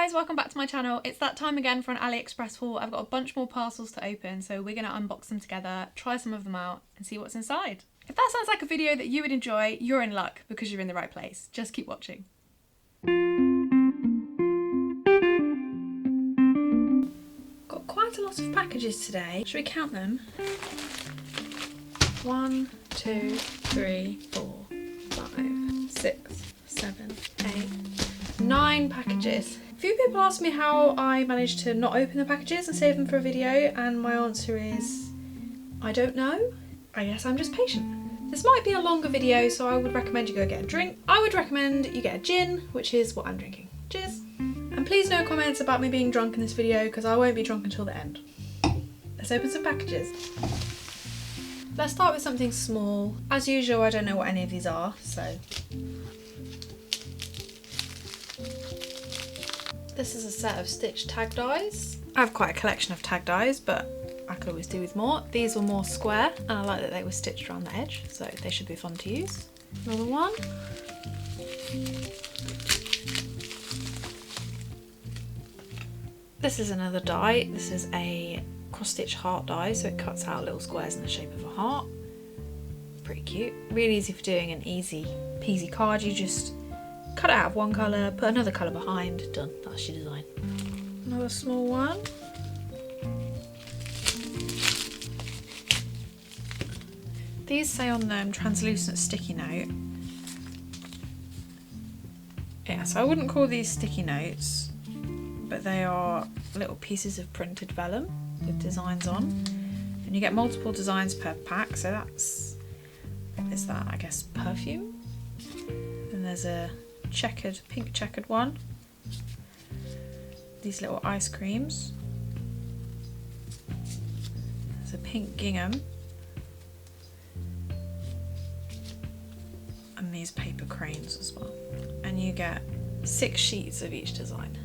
guys, welcome back to my channel. It's that time again for an AliExpress haul. I've got a bunch more parcels to open, so we're going to unbox them together, try some of them out and see what's inside. If that sounds like a video that you would enjoy, you're in luck because you're in the right place. Just keep watching. Got quite a lot of packages today. Should we count them? 1, 2, 3, 4, 5, 6, 7, 8, 9 packages. A few people asked me how I managed to not open the packages and save them for a video, and my answer is I don't know. I guess I'm just patient. This might be a longer video, so I would recommend you go get a drink. I would recommend you get a gin, which is what I'm drinking. Cheers. And please no comments about me being drunk in this video because I won't be drunk until the end. Let's open some packages. Let's start with something small. As usual, I don't know what any of these are, so. This is a set of stitch tag dies. I have quite a collection of tag dies, but I could always do with more. These were more square, and I like that they were stitched around the edge, so they should be fun to use. Another one. This is another die. This is a cross-stitch heart die, so it cuts out little squares in the shape of a heart. Pretty cute. Really easy for doing an easy peasy card. You just cut it out of one colour, put another colour behind, done. That's your design. Another small one. These say on them translucent sticky note. Yeah, so I wouldn't call these sticky notes, but they are little pieces of printed vellum with designs on. And you get multiple designs per pack, so that's, what is that? I guess perfume? And there's a pink checkered one. These little ice creams. There's a pink gingham. And these paper cranes as well. And you get 6 sheets of each design.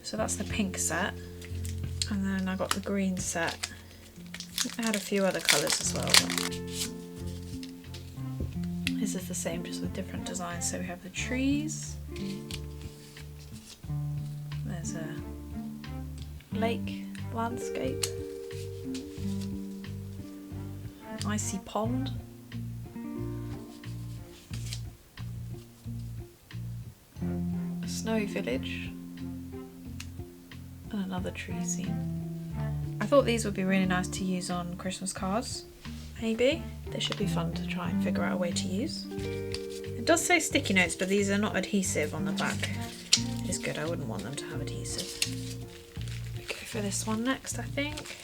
So that's the pink set. And then I got the green set. I had a few other colours as well. This is the same, just with different designs. So we have the trees. There's a lake landscape. An icy pond. A snowy village. And another tree scene. I thought these would be really nice to use on Christmas cards. Maybe. They should be fun to try and figure out a way to use. It does say sticky notes, but these are not adhesive on the back. It's good, I wouldn't want them to have adhesive. We go for this one next, I think.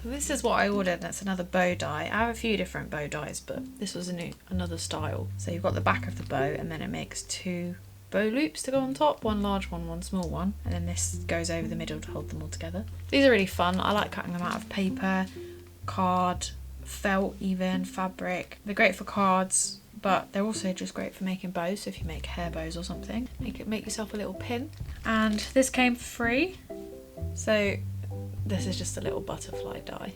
This is what I ordered, that's another bow die. I have a few different bow dies, but this was another style. So you've got the back of the bow, and then it makes 2 bow loops to go on top, one large one, one small one, and then this goes over the middle to hold them all together. These are really fun. I like cutting them out of paper, card, felt even, fabric. They're great for cards, but they're also just great for making bows. So if you make hair bows or something, make yourself a little pin. And this came for free. So this is just a little butterfly die,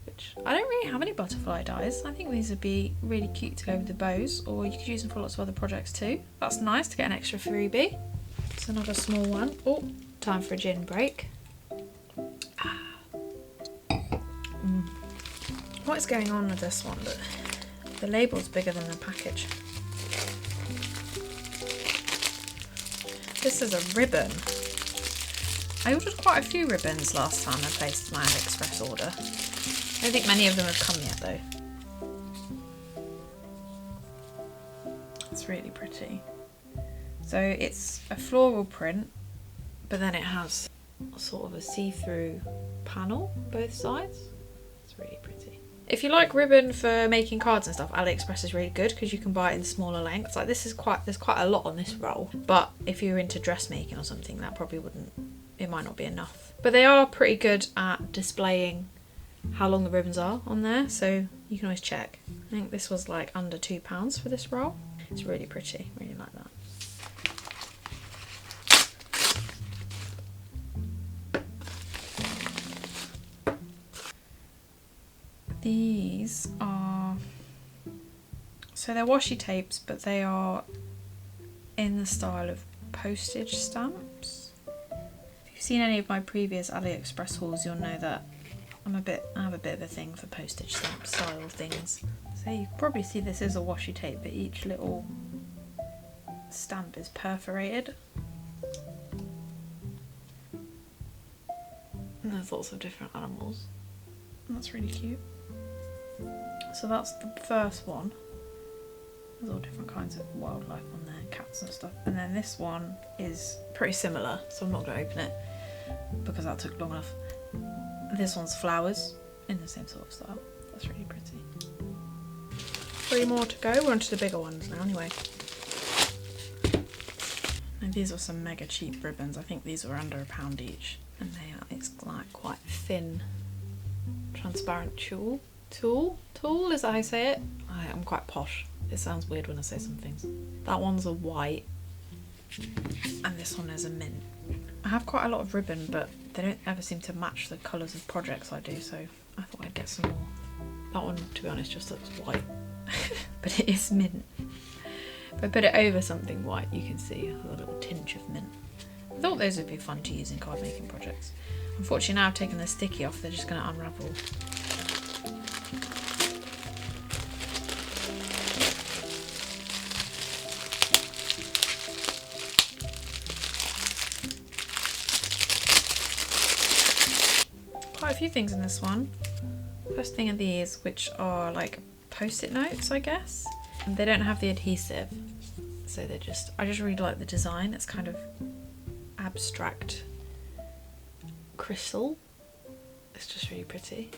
which I don't really have any butterfly dies. I think these would be really cute to go with the bows, or you could use them for lots of other projects too. That's nice to get an extra freebie. It's another small one. Oh, time for a gin break. What's going on with this one? The label's bigger than the package. This is a ribbon. I ordered quite a few ribbons last time I placed my AliExpress order. I don't think many of them have come yet though. It's really pretty. So it's a floral print, but then it has sort of a see-through panel on both sides. It's really pretty. If you like ribbon for making cards and stuff, AliExpress is really good because you can buy it in smaller lengths. Like there's quite a lot on this roll, but if you're into dressmaking or something, that probably it might not be enough. But they are pretty good at displaying how long the ribbons are on there, so you can always check. I think this was like under £2 for this roll. It's really pretty, really like that. These are So they're washi tapes, but they are in the style of postage stamps. If you've seen any of my previous AliExpress hauls, you'll know that I have a bit of a thing for postage stamp style things. So you can probably see this is a washi tape, but each little stamp is perforated. And there's lots of different animals. And that's really cute. So that's the first one. There's all different kinds of wildlife on there, cats and stuff. And then this one is pretty similar, so I'm not going to open it because that took long enough. This one's flowers in the same sort of style. That's really pretty. 3 more to go. We're on to the bigger ones now anyway. And these are some mega cheap ribbons. I think these were under £1 each. And it's like quite thin, transparent tulle. Tulle, is that how I say it? I'm quite posh. It sounds weird when I say some things. That one's a white, and this one is a mint. I have quite a lot of ribbon, but they don't ever seem to match the colours of projects I do, so I thought I'd get some more. That one, to be honest, just looks white, but it is mint. If I put it over something white, you can see a little tinge of mint. I thought those would be fun to use in card making projects. Unfortunately, now I've taken the sticky off, they're just going to unravel. Quite a few things in this one. First thing are these, which are like post-it notes, I guess. And they don't have the adhesive, so I just really like the design. It's kind of abstract crystal. It's just really pretty.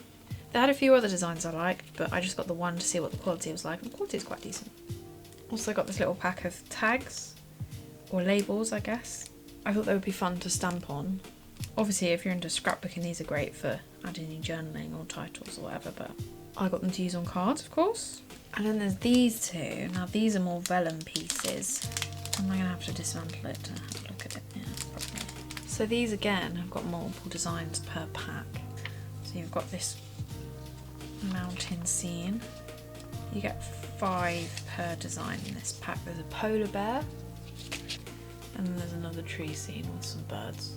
They had a few other designs I liked, but I just got the one to see what the quality was like, and the quality is quite decent. Also got this little pack of tags, or labels I guess. I thought they would be fun to stamp on. Obviously if you're into scrapbooking, these are great for adding in journaling or titles or whatever, but I got them to use on cards, of course. And then there's these two. Now these are more vellum pieces. I'm going to have to dismantle it to have a look at it. Yeah, probably. So these again have got multiple designs per pack. So you've got this mountain scene. You get 5 per design in this pack. There's a polar bear, and then there's another tree scene with some birds.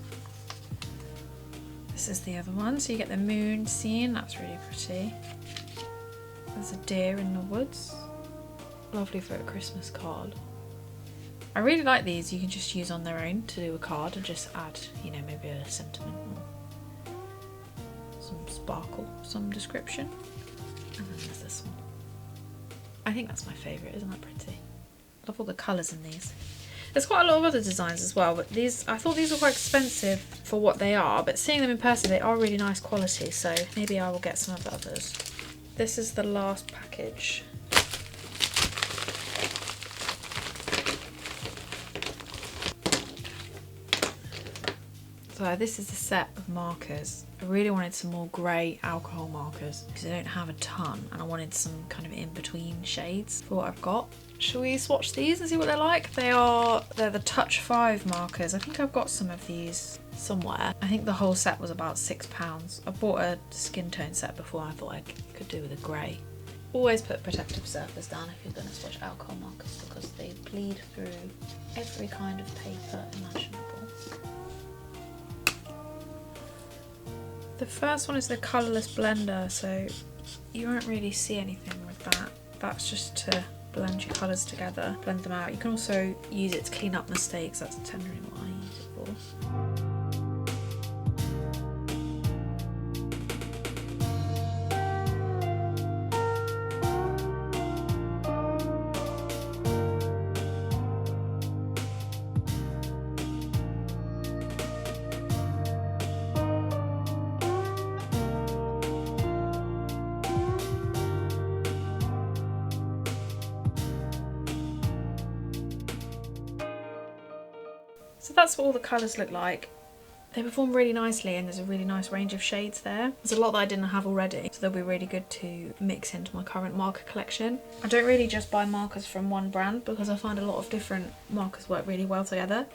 This is the other one. So you get the moon scene. That's really pretty. There's a deer in the woods. Lovely for a Christmas card. I really like these. You can just use on their own to do a card and just add, you know, maybe a sentiment or some sparkle, some description. And then there's this one. I think that's my favourite. Isn't that pretty? Love all the colours in these. There's quite a lot of other designs as well, but these, I thought these were quite expensive for what they are, but seeing them in person, they are really nice quality, so maybe I will get some of the others. This is the last package. So this is a set of markers. I really wanted some more grey alcohol markers because I don't have a ton, and I wanted some kind of in-between shades for what I've got. Shall we swatch these and see what they're like? They're the Touch 5 markers. I think I've got some of these somewhere. I think the whole set was about £6. I bought a skin tone set before and I thought I could do with a grey. Always put protective surface down if you're going to swatch alcohol markers because they bleed through every kind of paper imaginable. The first one is the colourless blender, so you won't really see anything with that. That's just to blend your colours together, blend them out. You can also use it to clean up mistakes. That's generally what I use it for. So that's what all the colours look like. They perform really nicely and there's a really nice range of shades there. There's a lot that I didn't have already, so they'll be really good to mix into my current marker collection. I don't really just buy markers from one brand because I find a lot of different markers work really well together.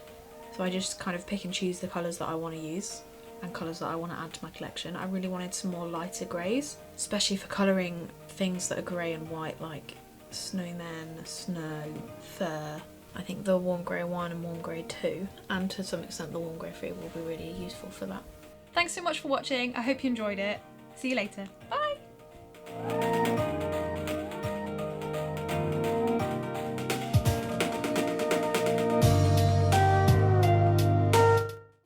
So I just kind of pick and choose the colours that I want to use and colours that I want to add to my collection. I really wanted some more lighter greys, especially for colouring things that are grey and white, like snowmen, snow, fur. I think the warm grey 1 and warm grey 2, and to some extent the warm grey 3 will be really useful for that. Thanks so much for watching. I hope you enjoyed it. See you later. Bye!